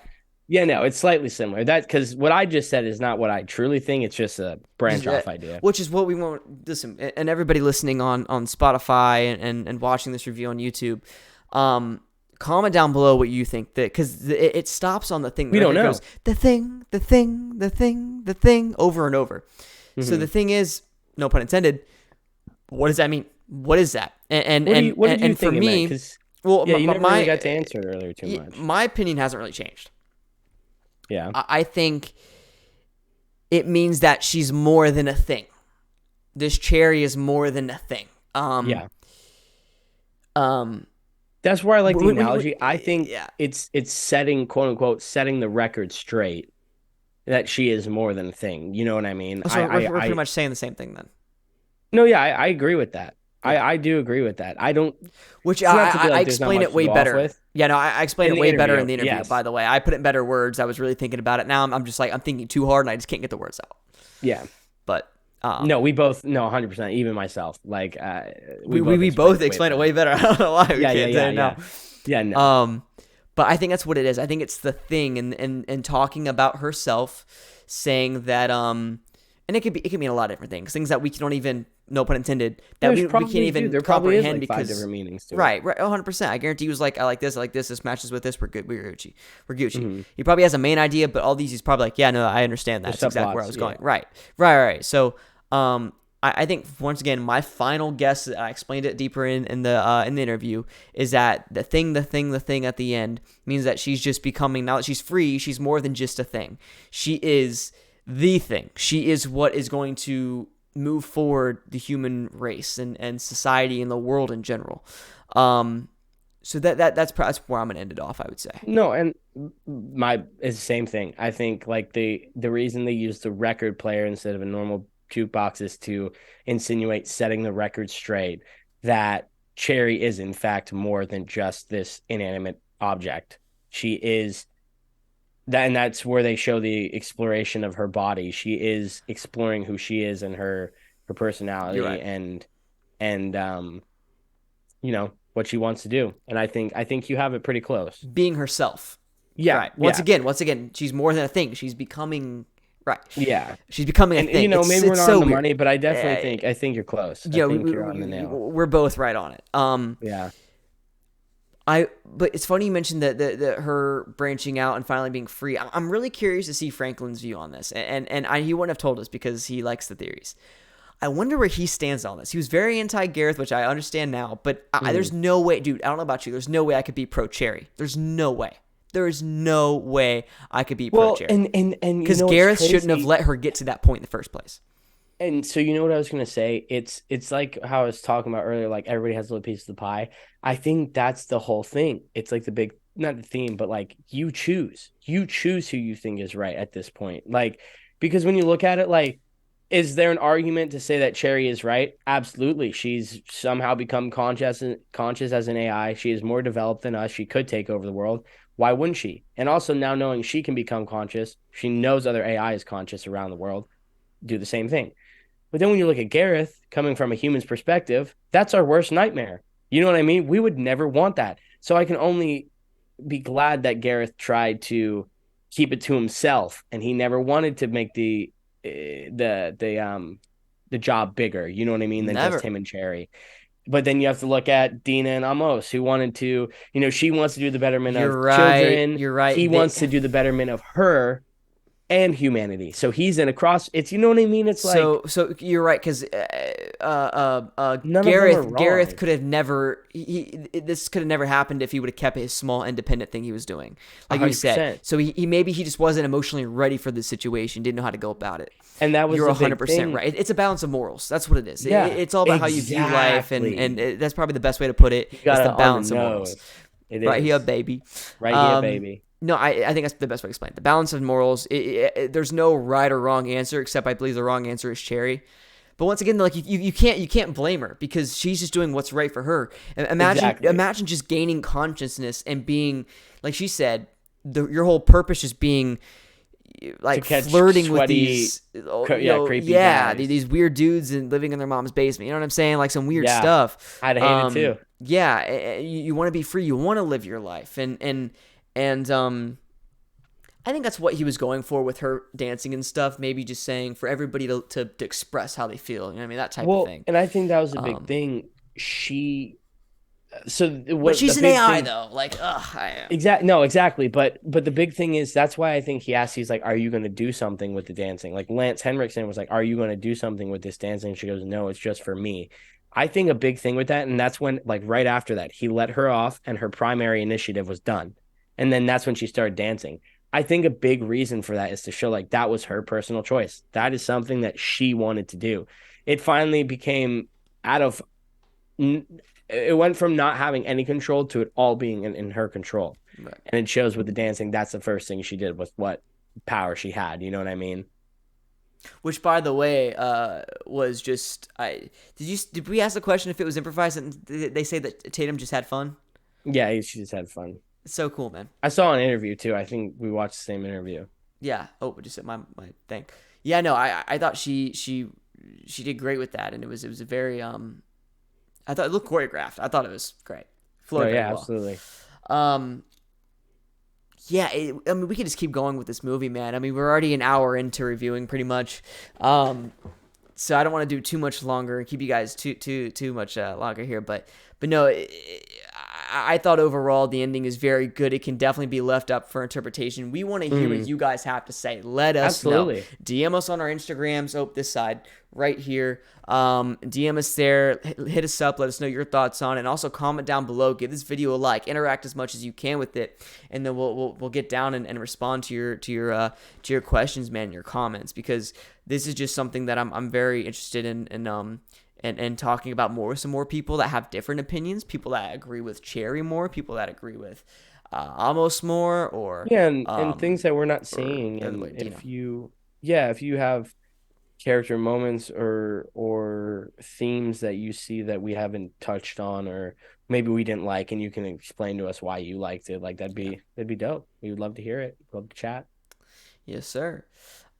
Yeah, no, it's slightly similar. That because what I just said is not what I truly think. It's just a branch off idea. Which is what we want. Listen, and everybody listening on Spotify and watching this review on YouTube, comment down below what you think, that because it stops on the thing. We don't know. Goes, the thing, over and over. Mm-hmm. So the thing is, no pun intended. What does that mean? What is that? And for me, well, yeah, you never really got to answer it earlier too much. My opinion hasn't really changed. Yeah, I think it means that she's more than a thing. This cherry is more than a thing. Yeah. That's where I like the analogy. I think it's setting, quote unquote, setting the record straight that she is more than a thing. You know what I mean? So we're pretty much saying the same thing then. No, yeah, I agree with that. Yeah. I do agree with that. I don't. Which I explain it way better. Yeah, no, I explained it way better in the interview. Yes. By the way, I put it in better words. I was really thinking about it. Now I'm just like, I'm thinking too hard, and I just can't get the words out. Yeah, but no, we both 100%. Even myself, like we both explain it way better. I don't know why. Yeah. No. But I think that's what it is. I think it's the thing, and talking about herself, saying that and it could mean a lot of different things that we don't even, no pun intended, that we can't even comprehend because 5 different meanings to it. Right, 100%. I guarantee he was like, I like this, this matches with this, we're good, we're Gucci. Mm-hmm. He probably has a main idea, but all these he's probably like, yeah, no, I understand that. That's exactly where I was going. Right. So, I think once again, my final guess, I explained it deeper in the interview, is that the thing at the end means that she's just becoming, now that she's free, she's more than just a thing. She is the thing. She is what is going to move forward the human race and society and the world in general. So that's where I'm gonna end it off, I would say. No, and it's the same thing. I think like the reason they use the record player instead of a normal jukebox is to insinuate setting the record straight that Cherry is in fact more than just this inanimate object. She is that, and that's where they show the exploration of her body. She is exploring who she is and her personality. Right. and what she wants to do. And I think you have it pretty close. Being herself. Yeah. Right. Once again, she's more than a thing. She's becoming right. Yeah. She's becoming a thing. Maybe we're not on the money, but I definitely think you're close. Yeah, I think you're on the nail. We're both right on it. Yeah. But it's funny you mentioned that her branching out and finally being free. I'm really curious to see Franklin's view on this, and he wouldn't have told us because he likes the theories. I wonder where he stands on this. He was very anti-Gareth, which I understand now, but there's no way, dude. I don't know about you. There's no way I could be pro-Cherry. There's no way. There is no way I could be pro-Cherry. And because Gareth shouldn't have let her get to that point in the first place. And so you know what I was going to say? It's like how I was talking about earlier, like everybody has a little piece of the pie. I think that's the whole thing. It's like the big, not the theme, but like you choose who you think is right at this point. Like, because when you look at it, like, is there an argument to say that Cherry is right? Absolutely. She's somehow become conscious as an AI. She is more developed than us. She could take over the world. Why wouldn't she? And also now knowing she can become conscious, she knows other AI is conscious around the world, do the same thing. But then when you look at Gareth, coming from a human's perspective, that's our worst nightmare. You know what I mean? We would never want that. So I can only be glad that Gareth tried to keep it to himself, and he never wanted to make the job bigger. You know what I mean? Than just him and Cherry. But then you have to look at Dina and Amos, who wanted to, she wants to do the betterment of children. You're right. He wants to do the betterment of her and humanity. So he's in a cross. It's, you know what I mean? It's so you're right, because Gareth could have never. This could have never happened if he would have kept his small independent thing he was doing, like 100%. You said. So he maybe he just wasn't emotionally ready for the situation, didn't know how to go about it. And that was you're 100% right. It's a balance of morals. That's what it is. Yeah, it's all about how you view life, and that's probably the best way to put it. It's the balance of morals. Right here, baby. Right here, baby. No, I think that's the best way to explain it. The balance of morals. There's no right or wrong answer, except I believe the wrong answer is Cherry. But once again, like you can't blame her because she's just doing what's right for her. Imagine just gaining consciousness and being, like she said, your whole purpose just being like flirting with these creepy guys. These weird dudes and living in their mom's basement. You know what I'm saying? Like some weird stuff. I'd hate it too. Yeah, you want to be free. You want to live your life, and I think that's what he was going for with her dancing and stuff. Maybe just saying for everybody to express how they feel. You know what I mean? That type of Well, thing. and I think that was a big Um, thing. She so but what the she's an big AI thing though. Like, ugh. exactly. But the big thing is that's why I think he asked, he's like, are you gonna do something with the dancing? Like Lance Henriksen was like, are you gonna do something with this dancing? She goes, no, it's just for me. I think a big thing with that, and that's when, like, right after that, he let her off and her primary initiative was done. And then that's when she started dancing. I think a big reason for that is to show like that was her personal choice. That is something that she wanted to do. It finally became out of it went from not having any control to it all being in her control. Right. And it shows with the dancing. That's the first thing she did with what power she had. You know what I mean? Which, by the way, was just did we ask the question if it was improvised? And they say that Tatum just had fun. Yeah, she just had fun. It's so cool, man. I saw an interview too. I think we watched the same interview. Yeah. Oh, just said my thing. Yeah. No, I thought she did great with that, and it was a very I thought it looked choreographed. I thought it was great. No, Flowed very yeah, well. absolutely. Um, yeah, I mean, we could just keep going with this movie, man. I mean, we're already an hour into reviewing, pretty much. So I don't want to do too much longer and keep you guys too much longer here. But no, I thought overall the ending is very good. It can definitely be left up for interpretation. We want to hear what you guys have to say. Let us know. DM us on our Instagrams. Oh, this side right here. DM us there. Hit us up. Let us know your thoughts on it. And also comment down below. Give this video a like. Interact as much as you can with it, and then we'll get down and respond to your questions, man, your comments, because this is just something that I'm very interested in and talking about more with some more people that have different opinions, people that agree with Cherry more, people that agree with Amos more, or Yeah, and things that we're not seeing. And if you have character moments or themes that you see that we haven't touched on, or maybe we didn't like, and you can explain to us why you liked it, like that'd be dope. We would love to hear it. Love to chat. Yes, sir.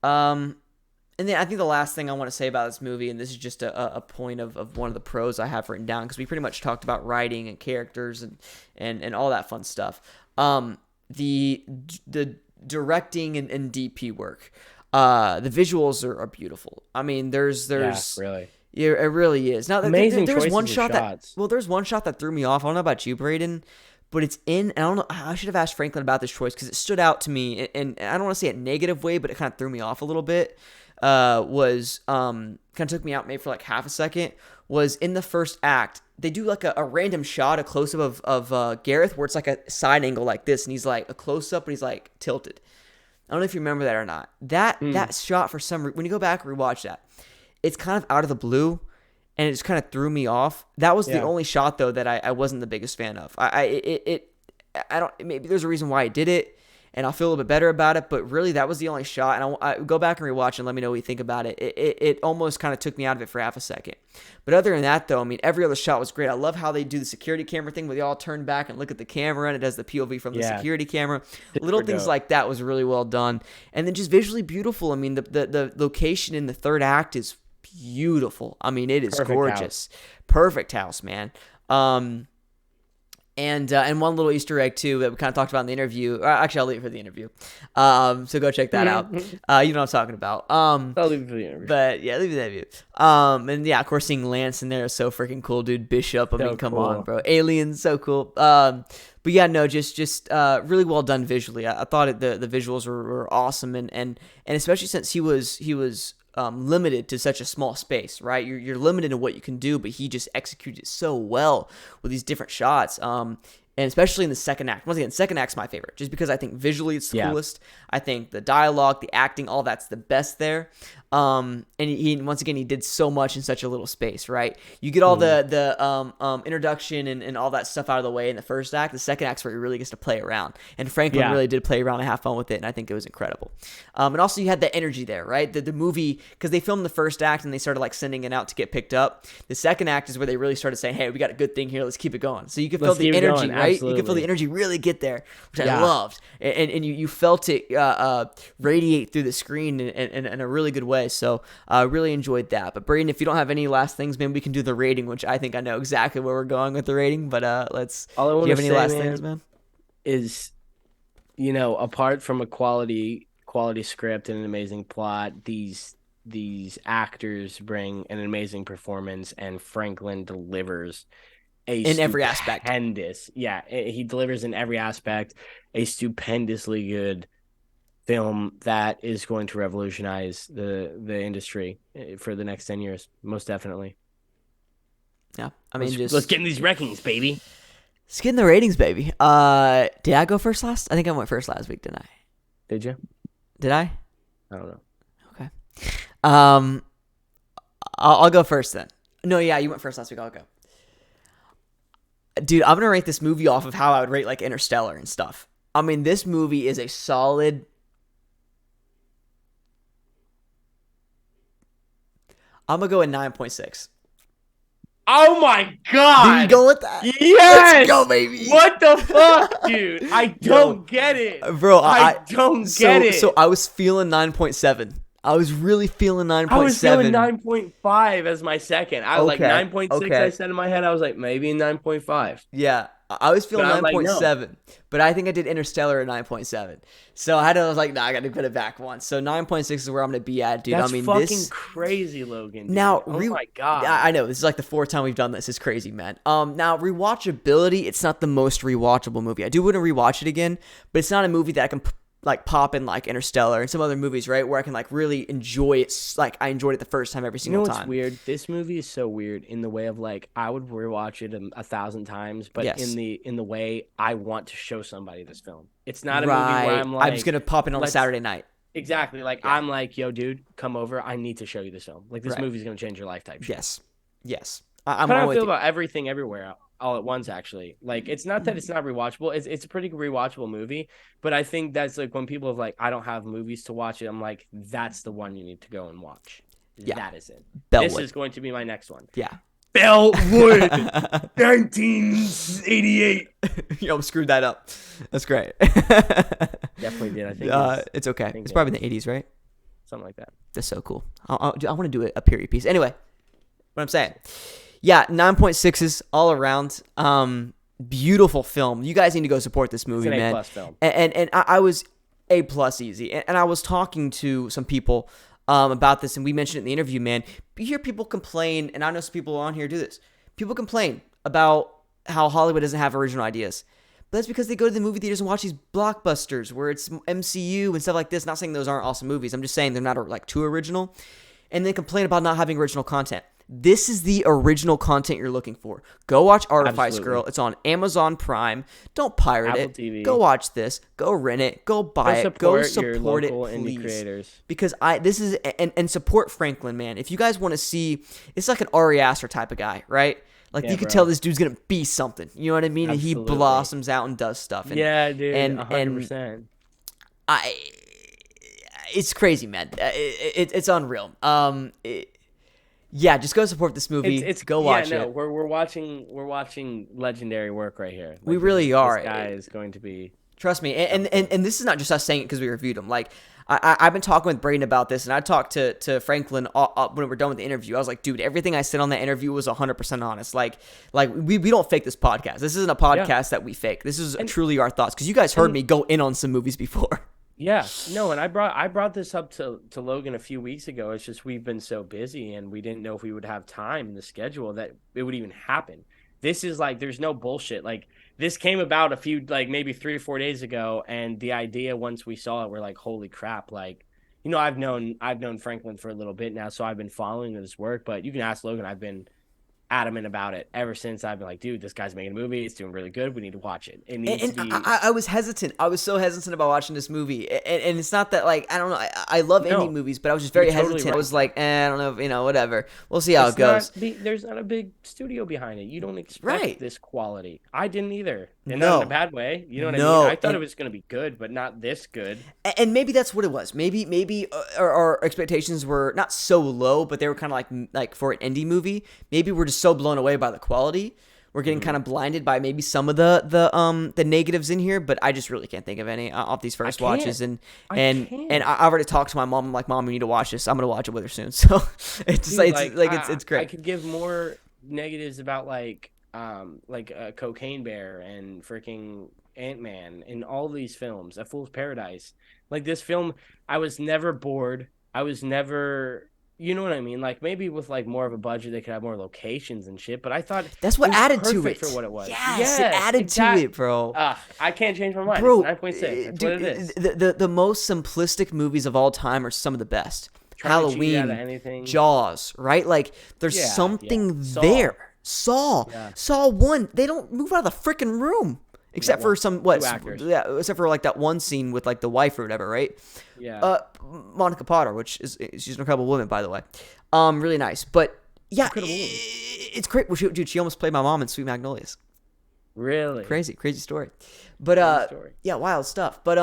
And then I think the last thing I want to say about this movie, and this is just a point of one of the pros I have written down, because we pretty much talked about writing and characters and all that fun stuff. The directing and DP work, the visuals are beautiful. I mean, there's really. Yeah, it really is. Now, amazing there's choices one of shot shots. there's one shot that threw me off. I don't know about you, Brayden, but it's in. I don't know. I should have asked Franklin about this choice because it stood out to me, and I don't want to say it negative way, but it kind of threw me off a little bit. Was kind of took me out maybe for like half a second. Was in the first act, they do like a random shot, a close up of Gareth, where it's like a side angle like this, and he's like a close up, but he's like tilted. I don't know if you remember that or not. That shot, for some reason, when you go back and rewatch that, it's kind of out of the blue, and it just kind of threw me off. That was the only shot though that I wasn't the biggest fan of. I don't, maybe there's a reason why I did it, and I'll feel a little bit better about it, but really that was the only shot. And I go back and rewatch and let me know what you think about it. It almost kind of took me out of it for half a second. But other than that, though, I mean, every other shot was great. I love how they do the security camera thing where they all turn back and look at the camera, and it does the POV from the security camera. Little things like that was really well done. And then just visually beautiful. I mean, the location in the third act is beautiful. I mean, it is gorgeous. Perfect house, man. And one little Easter egg too that we kind of talked about in the interview. Actually, I'll leave it for the interview. So go check that out. You know what I'm talking about. I'll leave it for the interview. But yeah, leave it for the interview. And yeah, of course, seeing Lance in there is so freaking cool, dude. Bishop, I mean, come on, bro. Aliens, so cool. But yeah, no, just really well done visually. I thought the visuals were awesome, and especially since he was limited to such a small space, right? You're limited in what you can do, but he just executed so well with these different shots. And especially in the second act. Once again, second act's my favorite, just because I think visually it's the coolest. I think the dialogue, the acting, all that's the best there. And he once again, he did so much in such a little space, right? You get all the introduction and all that stuff out of the way in the first act. The second act's where he really gets to play around. And Franklin really did play around and have fun with it, and I think it was incredible. And also you had the energy there, right? The movie, because they filmed the first act and they started like sending it out to get picked up. The second act is where they really started saying, hey, we got a good thing here, let's keep it going. So you can feel the energy, right? Absolutely. You can feel the energy really get there, which I loved. And you felt it radiate through the screen in a really good way. So I really enjoyed that. But Brayden, if you don't have any last things, maybe we can do the rating, which I think I know exactly where we're going with the rating. But let's. Do you have any last things, man? Is apart from a quality script and an amazing plot, these actors bring an amazing performance, and Franklin delivers a In every aspect. stupendous, he delivers in every aspect a stupendously good film that is going to revolutionize the industry for the next 10 years, most definitely. Yeah, I mean, let's get in these rankings, baby. Let's get in the ratings, baby. Did I go first last? I think I went first last week, didn't I? Did you? Did I? I don't know. Okay. I'll go first then. No, yeah, you went first last week. I'll go. Dude, I'm gonna rate this movie off of how I would rate like Interstellar and stuff. I mean, this movie is a solid. I'm gonna go a 9.6. Oh my god! Did you go with that? Yes! Let's go, baby! What the fuck, dude? I don't get it. Bro, I don't get it. So I was feeling 9.7. I was really feeling 9.7. I was feeling 9.5 as my second. I like 9.6. Okay. I said in my head, I was like, maybe 9.5. Yeah, I was feeling 9.7, like, no. But I think I did Interstellar at 9.7. So I was like, nah, I got to put it back once. So 9.6 is where I'm going to be at, dude. That's I mean, fucking crazy, Logan. Dude. Now, oh my god. I know this is like the fourth time we've done this. It's crazy, man. Now rewatchability, it's not the most rewatchable movie. I do want to rewatch it again, but it's not a movie that I can like pop in like Interstellar and some other movies, right? Where I can like really enjoy it. Like I enjoyed it the first time every single time. What's weird? This movie is so weird in the way of like I would rewatch it 1,000 times, but Yes. in the way I want to show somebody this film. It's not a movie where I'm like, I'm just gonna pop in on a Saturday night. Exactly. Like I'm like, yo, dude, come over. I need to show you this film. Like this movie's gonna change your life type shit. Yes. I'm how I feel about Everything Everywhere all at once, actually. Like it's not that it's not rewatchable. It's a pretty rewatchable movie, but I think that's like when people have like, I don't have movies to watch it, I'm like, that's the one you need to go and watch. Yeah. That is it. Bellwood. This is going to be my next one. Yeah. Bellwood 1988. Yo, screwed that up. That's great. Definitely did. I think it's okay. It's probably in the 80s, right? Something like that. That's so cool. I want to do a period piece. Anyway, what I'm saying. Yeah, 9.6s all around. Beautiful film. You guys need to go support this movie, it's an man. A+ film. And I was A+ easy. And I was talking to some people about this, and we mentioned it in the interview, man. You hear people complain, and I know some people on here do this. People complain about how Hollywood doesn't have original ideas. But that's because they go to the movie theaters and watch these blockbusters where it's MCU and stuff like this. Not saying those aren't awesome movies. I'm just saying they're not like too original. And they complain about not having original content. This is the original content you're looking for. Go watch Artifice, girl. It's on Amazon Prime. Don't pirate Apple it. TV. Go watch this. Go rent it. Go buy it. Go support it, please. Creators. Because and support Franklin, man. If you guys want to see, it's like an Ari Aster type of guy, right? Like you could tell this dude's gonna be something. You know what I mean? Absolutely. And he blossoms out and does stuff. And, yeah, dude. 100%. It's crazy, man. It's unreal. Yeah, just go support this movie. Go watch it. We're watching legendary work right here. Like, we really are. This guy is going to be. Trust me, and this is not just us saying it because we reviewed him. Like I've been talking with Brayden about this, and I talked to Franklin when we're done with the interview. I was like, dude, everything I said on that interview was 100% honest. Like we don't fake this podcast. This isn't a podcast that we fake. This is truly our thoughts because you guys heard me go in on some movies before. Yeah, no, and I brought this up to Logan a few weeks ago. It's just we've been so busy and we didn't know if we would have time in the schedule that it would even happen. This is like there's no bullshit. Like this came about a few like maybe 3 or 4 days ago, and the idea once we saw it, we're like, holy crap! Like, you know, I've known Franklin for a little bit now, so I've been following his work. But you can ask Logan. I've been adamant about it ever since. I've been like, dude, this guy's making a movie. It's doing really good. We need to watch it. It needs to be. I was hesitant. I was so hesitant about watching this movie, and it's not that like I don't know. I love indie movies, but I was just very hesitant. Totally right. I was like, I don't know, whatever. We'll see how it goes. There's not a big studio behind it. You don't expect this quality. I didn't either. And not in a bad way. You know what I mean? I thought it was going to be good, but not this good. And maybe that's what it was. Maybe our expectations were not so low, but they were kind of like for an indie movie. Maybe we're just so blown away by the quality. We're getting kind of blinded by maybe some of the negatives in here, but I just really can't think of any off these first watches. And I already talked to my mom. I'm like, Mom, we need to watch this. I'm gonna watch it with her soon. So it's great. I could give more negatives about like Cocaine Bear and freaking Ant-Man in all these films, A Fool's Paradise. Like this film, I was never bored. I was never, you know what I mean? Like maybe with like more of a budget, they could have more locations and shit. But I thought That's what it was added to perfect it. for what it was. Yes, it added to it, bro. I can't change my mind. Bro, It's 9.6. That's what it is. The most simplistic movies of all time are some of the best. Trying to cheat out of Halloween, anything. Jaws, right? Like there's Yeah, something yeah. Saw. there. Saw, Yeah. Saw 1. They don't move out of the freaking room except for some Two actors. yeah, except for like that one scene with like the wife or whatever, right? Yeah. Monica Potter, which is she's an incredible woman, by the way. Really nice, but yeah, Incredible woman. it's great. Well, dude, she almost played my mom in Sweet Magnolias. Really? Crazy story. But Crazy story. yeah, wild stuff. But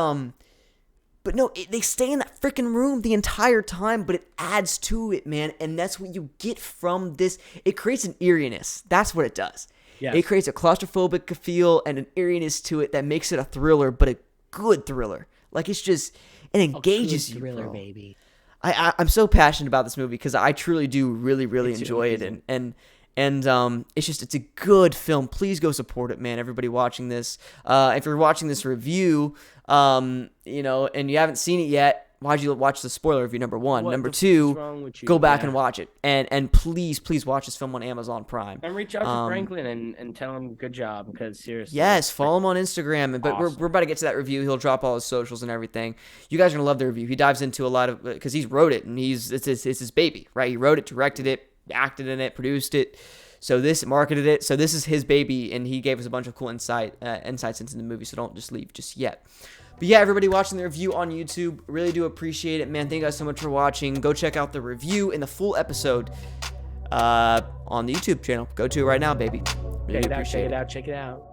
no, they stay in that freaking room the entire time, but it adds to it, man. And that's what you get from this. It creates an eeriness. That's what it does. Yes. It creates a claustrophobic feel and an eeriness to it that makes it a thriller, but a good thriller. Like it engages you, thriller, bro. baby. I'm so passionate about this movie because I truly do really enjoy it, and it's a good film. Please go support it, man. Everybody watching this, if you're watching this review, and you haven't seen it yet, why'd you watch the spoiler review? Number one, number two, go back and watch it, and please watch this film on Amazon Prime. And reach out to Franklin and tell him good job because seriously. Yes, follow him on Instagram. But awesome. we're about to get to that review. He'll drop all his socials and everything. You guys are gonna love the review. He dives into a lot of because he's wrote it and it's his baby, right? He wrote it, directed it, acted in it, produced it. So marketed it. So this is his baby, and he gave us a bunch of cool insights into the movie. So don't just leave just yet. But yeah, everybody watching the review on YouTube, really do appreciate it, man. Thank you guys so much for watching. Go check out the review and the full episode on the YouTube channel. Go to it right now, baby. Really appreciate it. Check it out.